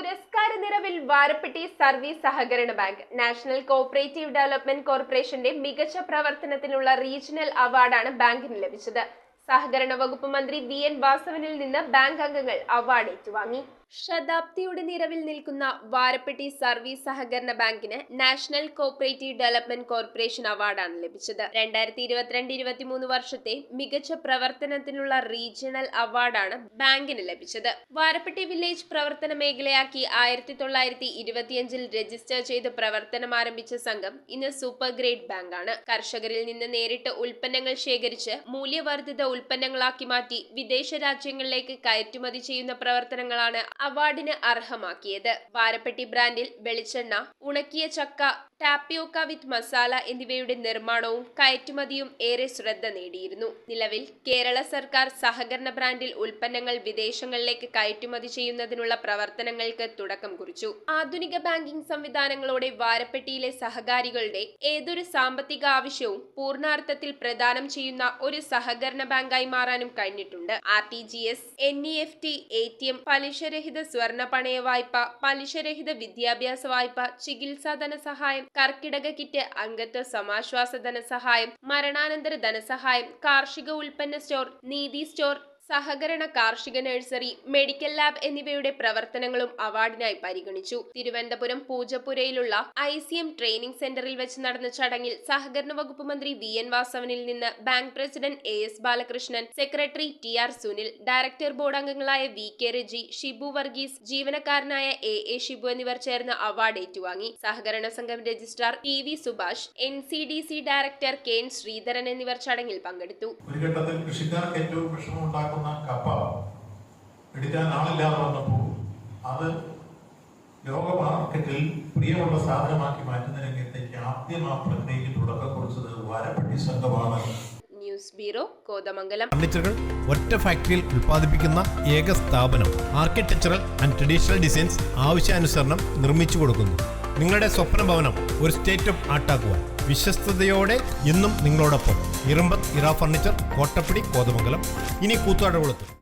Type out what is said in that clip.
പുരസ്കാര നിറവിൽ വാരപ്പെട്ടി സർവീസ് സഹകരണ ബാങ്ക് നാഷണൽ കോഓപ്പറേറ്റീവ് ഡെവലപ്മെന്റ് കോർപ്പറേഷന്റെ മികച്ച പ്രവർത്തനത്തിനുള്ള റീജിയണൽ അവാർഡാണ് ബാങ്കിന് ലഭിച്ചത്. സഹകരണ വകുപ്പ് മന്ത്രി വി.എൻ. വാസവനിൽ നിന്ന് ബാങ്ക് അംഗങ്ങൾ അവാർഡ് ഏറ്റുവാങ്ങി. ശതാബ്ദിയുടെ നിറവിൽ നിൽക്കുന്ന വാരപ്പെട്ടി സർവീസ് സഹകരണ ബാങ്കിന് നാഷണൽ കോഓപ്പറേറ്റീവ് ഡെവലപ്മെന്റ് കോർപ്പറേഷൻ അവാർഡാണ് ലഭിച്ചത്. 2022-23 വർഷത്തെ മികച്ച പ്രവർത്തനത്തിനുള്ള റീജിയണൽ അവാർഡാണ് ബാങ്കിന് ലഭിച്ചത്. വാരപ്പെട്ടി വില്ലേജ് പ്രവർത്തന മേഖലയാക്കി 1925 രജിസ്റ്റർ ചെയ്ത് പ്രവർത്തനം ആരംഭിച്ച സംഘം ഇന്ന് സൂപ്പർ ഗ്രേഡ് ബാങ്കാണ്. കർഷകരിൽ നിന്ന് നേരിട്ട് ഉൽപ്പന്നങ്ങൾ ശേഖരിച്ച് മൂല്യവർദ്ധിത ഉൽപ്പന്നങ്ങളാക്കി മാറ്റി വിദേശ രാജ്യങ്ങളിലേക്ക് കയറ്റുമതി ചെയ്യുന്ന പ്രവർത്തനങ്ങളാണ് അവാർഡിന് അർഹമാക്കിയത്. വാരപ്പെട്ടി ബ്രാൻഡിൽ വെളിച്ചെണ്ണ, ഉണക്കിയ ചക്ക, ടാപ്പിയോക്ക വിത്ത് മസാല എന്നിവയുടെ നിർമ്മാണവും കയറ്റുമതിയും ഏറെ ശ്രദ്ധ നേടിയിരുന്നു. നിലവിൽ കേരള സർക്കാർ സഹകരണ ബ്രാൻഡിൽ ഉൽപ്പന്നങ്ങൾ വിദേശങ്ങളിലേക്ക് കയറ്റുമതി ചെയ്യുന്നതിനുള്ള പ്രവർത്തനങ്ങൾക്ക് തുടക്കം കുറിച്ചു. ആധുനിക ബാങ്കിംഗ് സംവിധാനങ്ങളോടെ വാരപ്പെട്ടിയിലെ സഹകാരികളുടെ ഏതൊരു സാമ്പത്തിക ആവശ്യവും പൂർണ്ണാർത്ഥത്തിൽ പ്രദാനം ചെയ്യുന്ന ഒരു സഹകരണ ബാങ്കായി മാറാനും കഴിഞ്ഞിട്ടുണ്ട്. RTGS, NEFT, ATM, പലിശരഹിത സ്വർണ്ണ പണയ വായ്പ, പലിശരഹിത വിദ്യാഭ്യാസ വായ്പ, ചികിത്സാ ധനസഹായം, കർക്കിടക കിറ്റ്, അംഗത്വ സമാശ്വാസ ധനസഹായം, മരണാനന്തര ധനസഹായം, കാർഷിക ഉൽപ്പന്ന സ്റ്റോർ, നീതി സ്റ്റോർ, സഹകരണ കാർഷിക നഴ്സറി, മെഡിക്കൽ ലാബ് എന്നിവയുടെ പ്രവർത്തനങ്ങളും അവാർഡിനായി പരിഗണിച്ചു. തിരുവനന്തപുരം പൂജപ്പുരയിലുള്ള ICM ട്രെയിനിംഗ് സെന്ററിൽ വെച്ച് നടന്ന ചടങ്ങിൽ സഹകരണ വകുപ്പ് മന്ത്രി വി.എൻ. വാസവനിൽ നിന്ന് bank president AS Balakrishnan, secretary TR Sunil, director board അംഗങ്ങളായ VK രജി, ഷിബു വർഗീസ്, ജീവനക്കാരനായ AA ഷിബു എന്നിവർ ചേർന്ന് അവാർഡ് ഏറ്റുവാങ്ങി. സഹകരണ സംഘം registrar TV Subhash, NCDC director KN Sreedharan എന്നിവർ ചടങ്ങിൽ പങ്കെടുത്തു. കപ്പ എടുക്കാൻ ആളില്ലാതെ വന്നപ്പോൾ അത് ലോക മാർക്കറ്റിൽ പ്രിയമുള്ള സാധനമാക്കി മാറ്റുന്ന രംഗത്തേക്ക് ആദ്യം ആ പ്രക്രിയയ്ക്ക് തുടക്കം കുറിച്ചത് വാരപ്പെട്ടി സംഘമാണ്. News bureau, Kothamangalam. ഫർണിച്ചറുകൾ ഒറ്റ ഫാക്ടറിയിൽ ഉൽപ്പാദിപ്പിക്കുന്ന ഏക സ്ഥാപനം. ആർക്കിടെക്ചറൽ ആൻഡ് ട്രഡീഷണൽ ഡിസൈൻസ് ആവശ്യാനുസരണം നിർമ്മിച്ചു കൊടുക്കുന്നു. നിങ്ങളുടെ സ്വപ്ന ഭവനം ഒരു സ്റ്റേറ്റ് ഓഫ് ആർട്ടാക്കുവാൻ വിശ്വസ്തയോടെ എന്നും നിങ്ങളോടൊപ്പം. ഇറമ്പത്ത് ഇറ ഫർണിച്ചർ, കോട്ടപ്പടി, കോതമംഗലം. ഇനി കൂത്താട്ടുകുളത്ത്.